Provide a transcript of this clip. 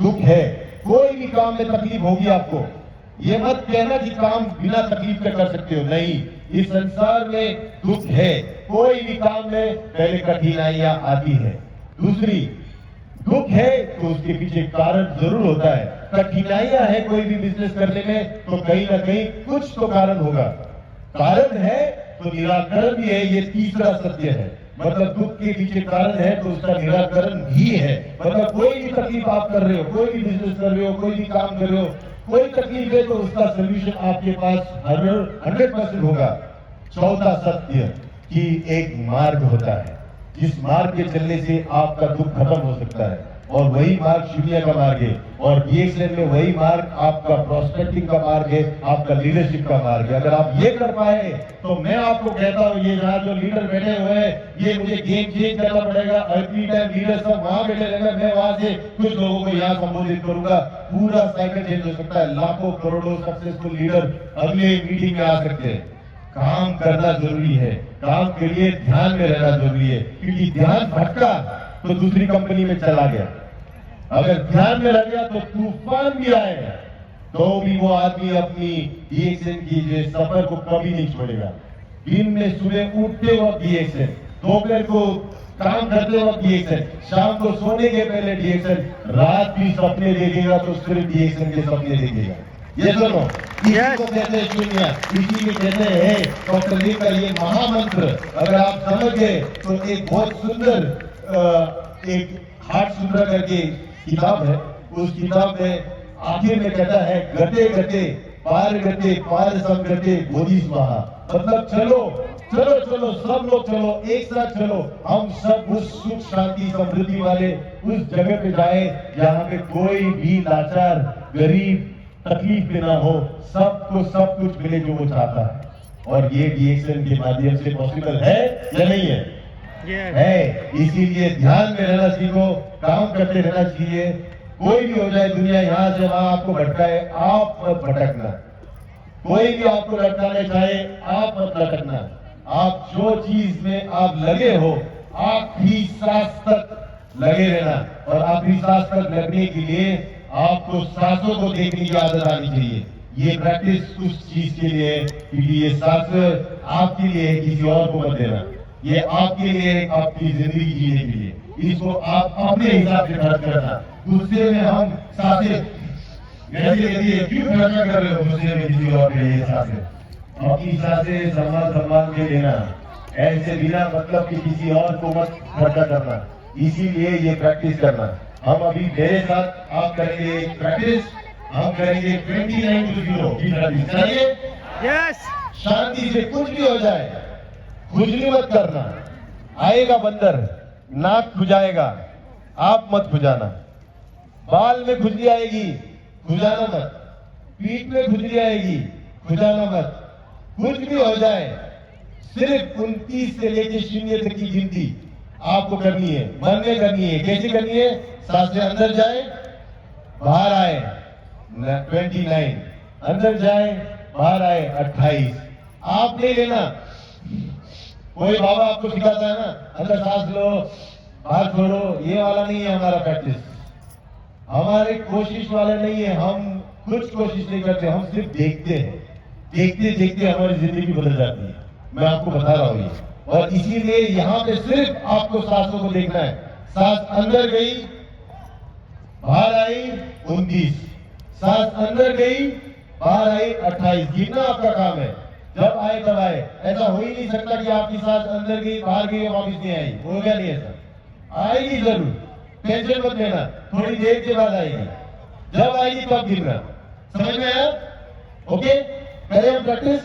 दुख है, कोई भी काम में तकलीफ होगी आपको, ये मत कहना कि काम बिना तकलीफ के कर सकते हो, नहीं। इस संसार में दुख है, कोई भी काम में पहले कठिनाइयां आती है। दूसरी, दुख है तो उसके पीछे कारण जरूर होता है। कठिनाइयां है कोई भी बिजनेस करने में तो कहीं ना कहीं कुछ तो कारण होगा। कारण है तो निराकरण भी है, ये तीसरा सत्य है। मतलब दुख के पीछे कारण है तो उसका निराकरण भी है। मतलब कोई भी तकलीफ आप कर रहे हो, कोई भी बिजनेस कर रहे हो, कोई भी काम कर रहे हो, कोई तकलीफ है तो उसका सोल्यूशन आपके पास 100% होगा। चौथा सत्य कि एक मार्ग होता है, जिस मार्ग के चलने से आपका दुख खत्म हो सकता है, और वही मार्ग शून्य का मार्ग है। और DXN में वही मार्ग आपका प्रोस्पेक्टिंग का मार्ग है, आपका लीडरशिप का मार्ग है। अगर आप ये कर पाए तो मैं आपको कहता हूँ, ये जहाँ जो लीडर बैठे हुए हैं, ये मुझे गेम चेंज करना पड़ेगा। एवरी टाइम लीडर सब वहां बैठे रहेंगे, मैं वहां से कुछ लोगों को यहाँ संबोधित करूंगा, पूरा साइकिल चेंज हो सकता है। लाखों करोड़ों सक्सेसफुल लीडर अगले मीटिंग में आ सकते हैं। काम करना जरूरी है, काम के लिए ध्यान में रहना जरूरी है, क्योंकि ध्यान भटका तो दूसरी कंपनी में चला गया। अगर ध्यान में रह गया तो तूफान भी आएगा तो भी वो आदमी अपनी DXN की जो सफर को कभी नहीं छोड़ेगा। दिन में सुबह उठते वक्त DXN, दोपहर को काम करते वक्त DXN, शाम को सोने के पहले DXN, रात भी सपने देखेगा तो सिर्फ DXN के सपने देखेगा। ये सुनो, इसी को कहते हैं शून्य, इसी में कहते हैं डॉक्टर ली का ये महामंत्र। अगर आप समझ गए तो एक बहुत सुंदर एक हार्ट सुंदर करके किताब है, उस किताब में आखिर में कहता है गते गते पार संगते बोधि स्वाहा। मतलब चलो चलो चलो सब लोग चलो, एक साथ चलो, हम सब उस सुख शांति समृद्धि वाले उस जगह पे जाए जहाँ पे कोई भी लाचार गरीब तकलीफ में ना हो, सबको सब कुछ मिले जो वो चाहता है। और ये DXN के माध्यम से पॉसिबल है या नहीं है? है। इसीलिए ध्यान में रहना सीखो, काम करते रहना चाहिए। कोई भी हो जाए दुनिया यहाँ से वहां आपको भटकाए, आप मत भटकना। कोई भी आपको लटकाने चाहे, आप मत लटकना। आप जो चीज में आप लगे हो, आखिरी सांस तक लगे रहना। और आखिरी सांस तक लगने के लिए आपको सांसों को देखने की आदत आनी चाहिए। ये प्रैक्टिस उस चीज के लिए है, क्योंकि ये सांस आपके लिए है, किसी और को मत देना। ये आपके लिए, आपकी जिंदगी जीने के लिए, इसको आप अपने हिसाब से खर्च करना। दूसरे में हम सांसें क्यों खर्चा कर रहे हो? दूसरे में किसी और के लिए सांसें, अपनी सांसें सम्मान के लेना, ऐसे बिना मतलब कि किसी और को मत खर्चा करना। इसीलिए ये प्रैक्टिस करना। हम अभी मेरे साथ आप करेंगे प्रैक्टिस, हम करेंगे 29 to 0 चाहिए। यस, शांति से कुछ भी हो जाए खुजली मत करना। आएगा बंदर, नाक खुजाएगा, आप मत खुजाना। बाल में खुजली आएगी, खुजाना मत। पीठ में खुजली आएगी, खुजाना मत। कुछ भी हो जाए, सिर्फ 29 से लेकर 0 तक की गिनती आपको करनी है, मन में करनी है। कैसे करनी है? सांसें अंदर जाए, बाहर आए 29, अंदर जाए, बाहर आए 28। आप नहीं लेना, कोई बाबा आपको सिखाता है ना, अंदर सांस लो बाहर छोड़ो, ये वाला नहीं है हमारा प्रैक्टिस। हमारे कोशिश वाला नहीं है, हम कुछ कोशिश नहीं करते, हम सिर्फ देखते हैं। देखते देखते हमारी जिंदगी बदल जाती है। मैं आपको बता रहा हूँ ये। और इसीलिए यहाँ पे सिर्फ आपको सांसों को देखना है। सांस अंदर गई, बाहर आई 29, सांस अंदर गई, बाहर आई 28। गिनना आपका काम है, जब आए तब आए। ऐसा हो ही नहीं सकता कि आपकी सांस अंदर गई बाहर गई और वापस नहीं आई, हो गया नहीं ऐसा। आएगी जरूर, टेंशन मत लेना, थोड़ी देर के बाद आएगी। जब आएगी तब गिनना। समझ में आया? ओके, करें हम प्रैक्टिस।